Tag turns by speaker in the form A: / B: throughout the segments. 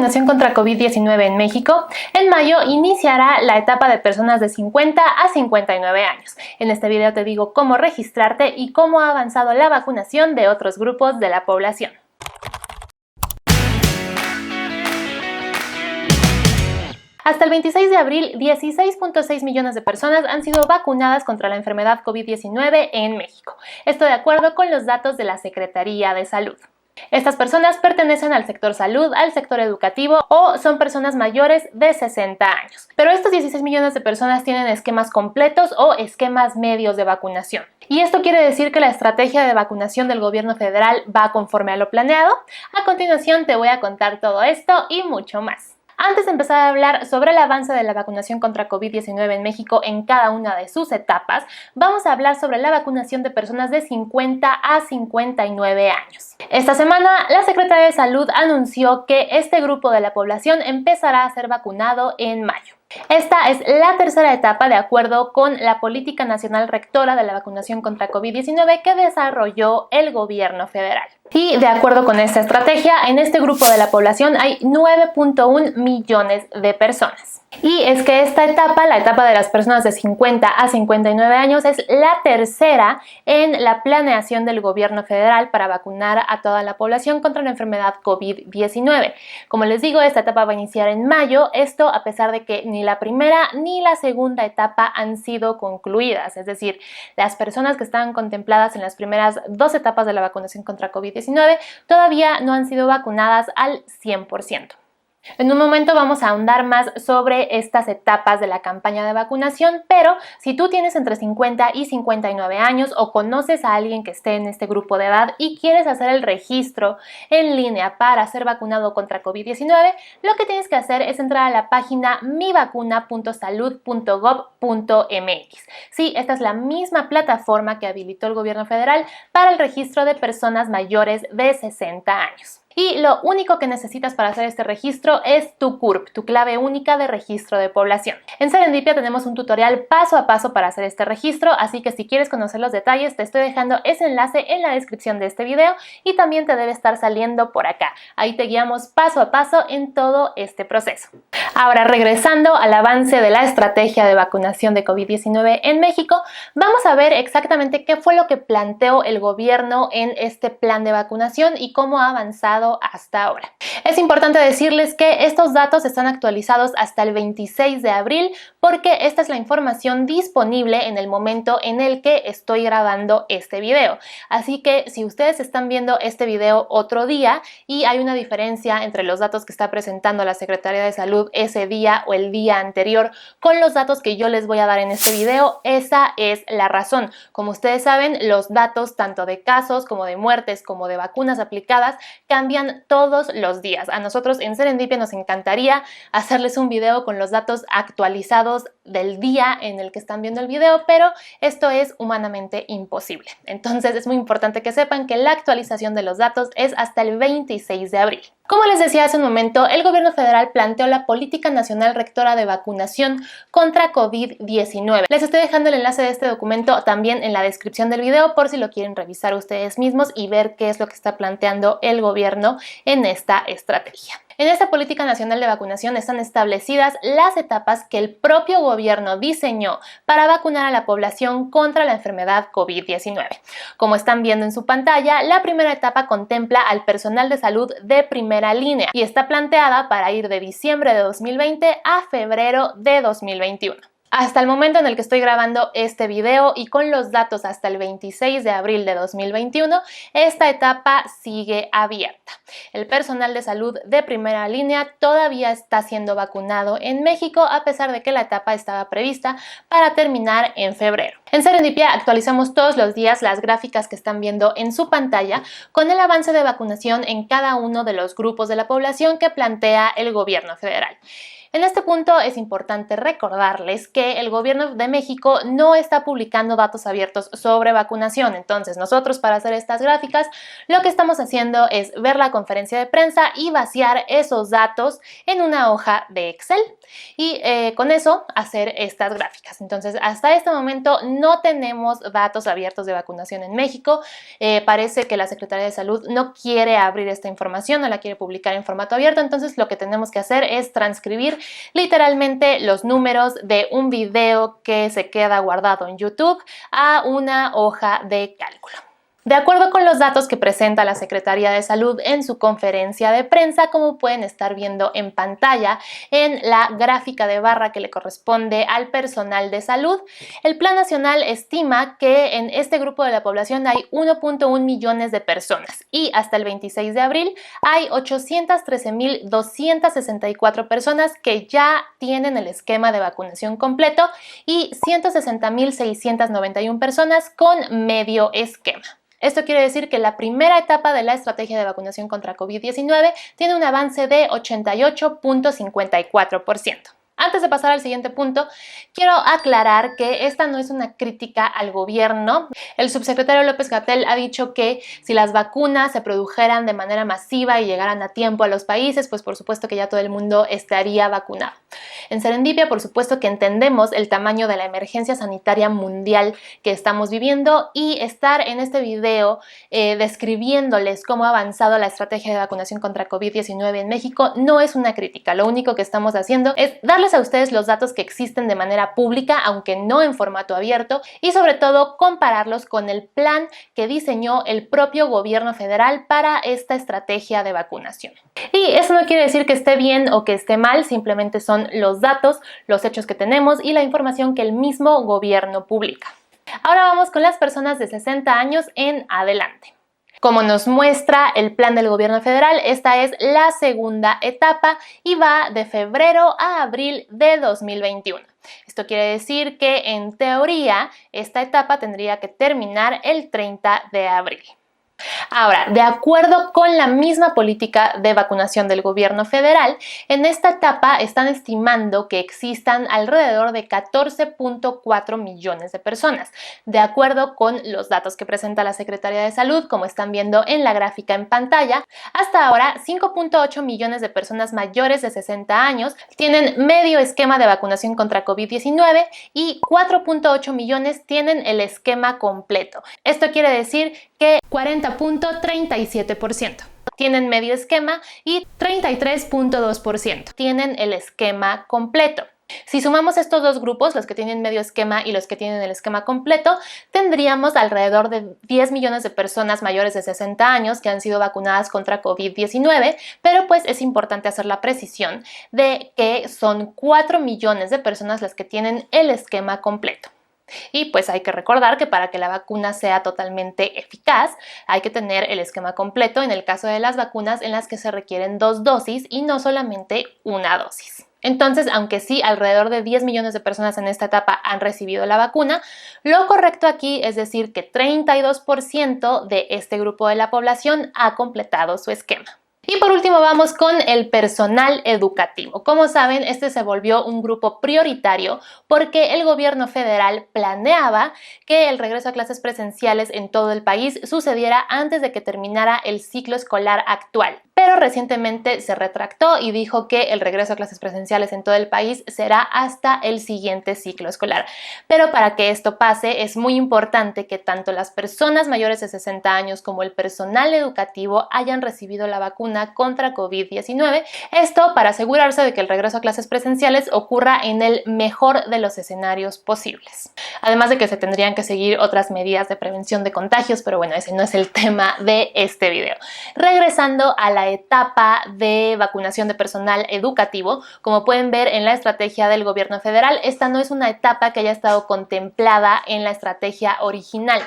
A: vacunación contra COVID-19 en México, en mayo iniciará la etapa de personas de 50 a 59 años. En este video te digo cómo registrarte y cómo ha avanzado la vacunación de otros grupos de la población. Hasta el 26 de abril, 16.6 millones de personas han sido vacunadas contra la enfermedad COVID-19 en México. Esto de acuerdo con los datos de la Secretaría de Salud. Estas personas pertenecen al sector salud, al sector educativo o son personas mayores de 60 años. Pero estos 16 millones de personas tienen esquemas completos o esquemas medios de vacunación. Y esto quiere decir que la estrategia de vacunación del gobierno federal va conforme a lo planeado. A continuación te voy a contar todo esto y mucho más. Antes de empezar a hablar sobre el avance de la vacunación contra COVID-19 en México en cada una de sus etapas, vamos a hablar sobre la vacunación de personas de 50 a 59 años. Esta semana, la Secretaría de Salud anunció que este grupo de la población empezará a ser vacunado en mayo. Esta es la tercera etapa de acuerdo con la Política Nacional Rectora de la Vacunación contra COVID-19 que desarrolló el gobierno federal. Y de acuerdo con esta estrategia, en este grupo de la población hay 9.1 millones de personas. Y es que esta etapa, la etapa de las personas de 50 a 59 años, es la tercera en la planeación del gobierno federal para vacunar a toda la población contra la enfermedad COVID-19. Como les digo, esta etapa va a iniciar en mayo, esto a pesar de que ni la primera ni la segunda etapa han sido concluidas, es decir, las personas que estaban contempladas en las primeras dos etapas de la vacunación contra COVID-19 todavía no han sido vacunadas al 100%. En un momento vamos a ahondar más sobre estas etapas de la campaña de vacunación, pero si tú tienes entre 50 y 59 años o conoces a alguien que esté en este grupo de edad y quieres hacer el registro en línea para ser vacunado contra COVID-19, lo que tienes que hacer es entrar a la página mivacuna.salud.gov.mx. Sí, esta es la misma plataforma que habilitó el gobierno federal para el registro de personas mayores de 60 años. Y lo único que necesitas para hacer este registro es tu CURP, tu clave única de registro de población. En Serendipia tenemos un tutorial paso a paso para hacer este registro, así que si quieres conocer los detalles te estoy dejando ese enlace en la descripción de este video y también te debe estar saliendo por acá. Ahí te guiamos paso a paso en todo este proceso. Ahora, regresando al avance de la estrategia de vacunación de COVID-19 en México, vamos a ver exactamente qué fue lo que planteó el gobierno en este plan de vacunación y cómo ha avanzado hasta ahora. Es importante decirles que estos datos están actualizados hasta el 26 de abril porque esta es la información disponible en el momento en el que estoy grabando este video. Así que si ustedes están viendo este video otro día y hay una diferencia entre los datos que está presentando la Secretaría de Salud ese día o el día anterior con los datos que yo les voy a dar en este video, esa es la razón. Como ustedes saben, los datos tanto de casos como de muertes como de vacunas aplicadas cambian todos los días. A nosotros en Serendipia nos encantaría hacerles un video con los datos actualizados del día en el que están viendo el video, pero esto es humanamente imposible. Entonces es muy importante que sepan que la actualización de los datos es hasta el 26 de abril. Como les decía hace un momento, el gobierno federal planteó la Política Nacional Rectora de Vacunación contra COVID-19. Les estoy dejando el enlace de este documento también en la descripción del video por si lo quieren revisar ustedes mismos y ver qué es lo que está planteando el gobierno en esta estrategia. En esta Política Nacional de Vacunación están establecidas las etapas que el propio gobierno diseñó para vacunar a la población contra la enfermedad COVID-19. Como están viendo en su pantalla, la primera etapa contempla al personal de salud de primera línea y está planteada para ir de diciembre de 2020 a febrero de 2021. Hasta el momento en el que estoy grabando este video y con los datos hasta el 26 de abril de 2021, esta etapa sigue abierta. El personal de salud de primera línea todavía está siendo vacunado en México a pesar de que la etapa estaba prevista para terminar en febrero. En Serendipia actualizamos todos los días las gráficas que están viendo en su pantalla con el avance de vacunación en cada uno de los grupos de la población que plantea el gobierno federal. En este punto es importante recordarles que el gobierno de México no está publicando datos abiertos sobre vacunación. Entonces, nosotros para hacer estas gráficas lo que estamos haciendo es ver la conferencia de prensa y vaciar esos datos en una hoja de Excel y con eso hacer estas gráficas. Entonces, hasta este momento no tenemos datos abiertos de vacunación en México. Parece que la Secretaría de Salud no quiere abrir esta información, no la quiere publicar en formato abierto. Entonces, lo que tenemos que hacer es transcribir literalmente los números de un video que se queda guardado en YouTube a una hoja de cálculo. De acuerdo con los datos que presenta la Secretaría de Salud en su conferencia de prensa, como pueden estar viendo en pantalla en la gráfica de barra que le corresponde al personal de salud, el Plan Nacional estima que en este grupo de la población hay 1.1 millones de personas y hasta el 26 de abril hay 813.264 personas que ya tienen el esquema de vacunación completo y 160.691 personas con medio esquema. Esto quiere decir que la primera etapa de la estrategia de vacunación contra COVID-19 tiene un avance de 88.54%. Antes de pasar al siguiente punto, quiero aclarar que esta no es una crítica al gobierno. El subsecretario López-Gatell ha dicho que si las vacunas se produjeran de manera masiva y llegaran a tiempo a los países, pues por supuesto que ya todo el mundo estaría vacunado. En Serendipia, por supuesto que entendemos el tamaño de la emergencia sanitaria mundial que estamos viviendo y estar en este video describiéndoles cómo ha avanzado la estrategia de vacunación contra COVID-19 en México no es una crítica. Lo único que estamos haciendo es darles a ustedes los datos que existen de manera pública, aunque no en formato abierto, y sobre todo compararlos con el plan que diseñó el propio gobierno federal para esta estrategia de vacunación. Y eso no quiere decir que esté bien o que esté mal, simplemente son los datos, los hechos que tenemos y la información que el mismo gobierno publica. Ahora vamos con las personas de 60 años en adelante. Como nos muestra el plan del gobierno federal, esta es la segunda etapa y va de febrero a abril de 2021. Esto quiere decir que en teoría esta etapa tendría que terminar el 30 de abril. Ahora, de acuerdo con la misma política de vacunación del gobierno federal, en esta etapa están estimando que existan alrededor de 14.4 millones de personas, de acuerdo con los datos que presenta la Secretaría de Salud, como están viendo en la gráfica en pantalla. Hasta ahora, 5.8 millones de personas mayores de 60 años tienen medio esquema de vacunación contra COVID-19 y 4.8 millones tienen el esquema completo. Esto quiere decir que 40.37% tienen medio esquema y 33.2% tienen el esquema completo. Si sumamos estos dos grupos, los que tienen medio esquema y los que tienen el esquema completo, tendríamos alrededor de 10 millones de personas mayores de 60 años que han sido vacunadas contra COVID-19, pero pues es importante hacer la precisión de que son 4 millones de personas las que tienen el esquema completo. Y pues hay que recordar que para que la vacuna sea totalmente eficaz hay que tener el esquema completo en el caso de las vacunas en las que se requieren 2 dosis y no solamente una dosis. Entonces, aunque sí, alrededor de 10 millones de personas en esta etapa han recibido la vacuna, lo correcto aquí es decir que 32% de este grupo de la población ha completado su esquema. Y por último vamos con el personal educativo. Como saben, este se volvió un grupo prioritario porque el gobierno federal planeaba que el regreso a clases presenciales en todo el país sucediera antes de que terminara el ciclo escolar actual. Pero recientemente se retractó y dijo que el regreso a clases presenciales en todo el país será hasta el siguiente ciclo escolar. Pero para que esto pase es muy importante que tanto las personas mayores de 60 años como el personal educativo hayan recibido la vacuna contra COVID-19. Esto para asegurarse de que el regreso a clases presenciales ocurra en el mejor de los escenarios posibles. Además de que se tendrían que seguir otras medidas de prevención de contagios, pero bueno, ese no es el tema de este video. Regresando a la etapa de vacunación de personal educativo, como pueden ver en la estrategia del gobierno federal, esta no es una etapa que haya estado contemplada en la estrategia original.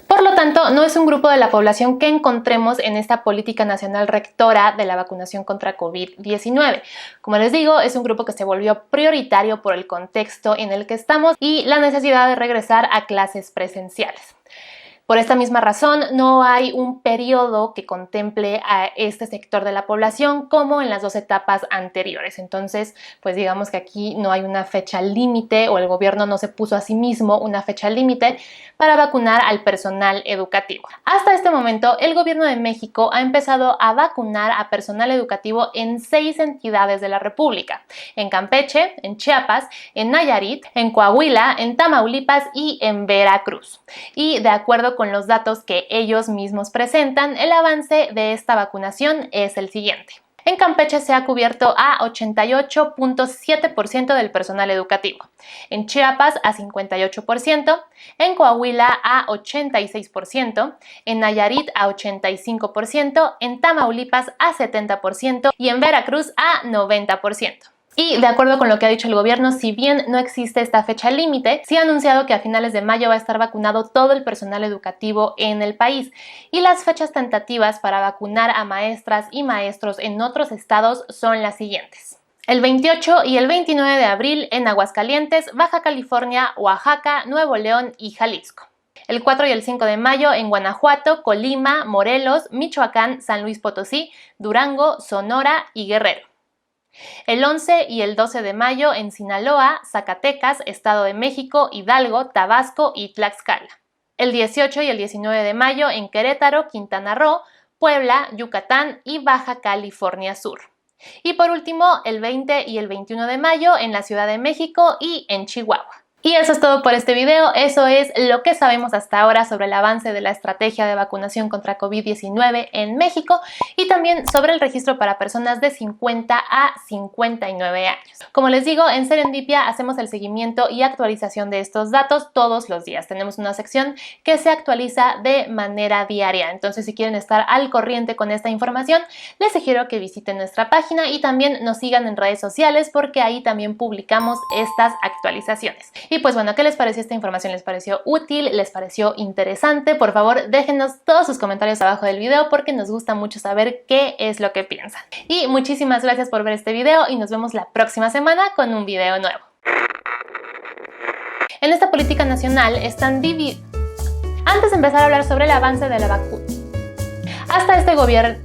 A: Por lo tanto, no es un grupo de la población que encontremos en esta política nacional rectora de la vacunación contra COVID-19. Como les digo, es un grupo que se volvió prioritario por el contexto en el que estamos y la necesidad de regresar a clases presenciales. Por esta misma razón, no hay un periodo que contemple a este sector de la población como en las dos etapas anteriores. Entonces, pues digamos que aquí no hay una fecha límite o el gobierno no se puso a sí mismo una fecha límite para vacunar al personal educativo. Hasta este momento, el gobierno de México ha empezado a vacunar a personal educativo en 6 entidades de la República: en Campeche, en Chiapas, en Nayarit, en Coahuila, en Tamaulipas y en Veracruz. Y de acuerdo con los datos que ellos mismos presentan, el avance de esta vacunación es el siguiente. En Campeche se ha cubierto a 88.7% del personal educativo, en Chiapas a 58%, en Coahuila a 86%, en Nayarit a 85%, en Tamaulipas a 70% y en Veracruz a 90%. Y de acuerdo con lo que ha dicho el gobierno, si bien no existe esta fecha límite, sí ha anunciado que a finales de mayo va a estar vacunado todo el personal educativo en el país. Y las fechas tentativas para vacunar a maestras y maestros en otros estados son las siguientes: el 28 y el 29 de abril en Aguascalientes, Baja California, Oaxaca, Nuevo León y Jalisco. El 4 y el 5 de mayo en Guanajuato, Colima, Morelos, Michoacán, San Luis Potosí, Durango, Sonora y Guerrero. El 11 y el 12 de mayo en Sinaloa, Zacatecas, Estado de México, Hidalgo, Tabasco y Tlaxcala. El 18 y el 19 de mayo en Querétaro, Quintana Roo, Puebla, Yucatán y Baja California Sur. Y por último, el 20 y el 21 de mayo en la Ciudad de México y en Chihuahua. Y eso es todo por este video. Eso es lo que sabemos hasta ahora sobre el avance de la estrategia de vacunación contra COVID-19 en México y también sobre el registro para personas de 50 a 59 años. Como les digo, en Serendipia hacemos el seguimiento y actualización de estos datos todos los días. Tenemos una sección que se actualiza de manera diaria. Entonces, si quieren estar al corriente con esta información, les sugiero que visiten nuestra página y también nos sigan en redes sociales porque ahí también publicamos estas actualizaciones. Y pues bueno, ¿qué les pareció esta información? ¿Les pareció útil? ¿Les pareció interesante? Por favor, déjenos todos sus comentarios abajo del video porque nos gusta mucho saber qué es lo que piensan. Y muchísimas gracias por ver este video y nos vemos la próxima semana con un video nuevo. En esta política nacional están divididos. Antes de empezar a hablar sobre el avance de la vacuna, hasta este gobierno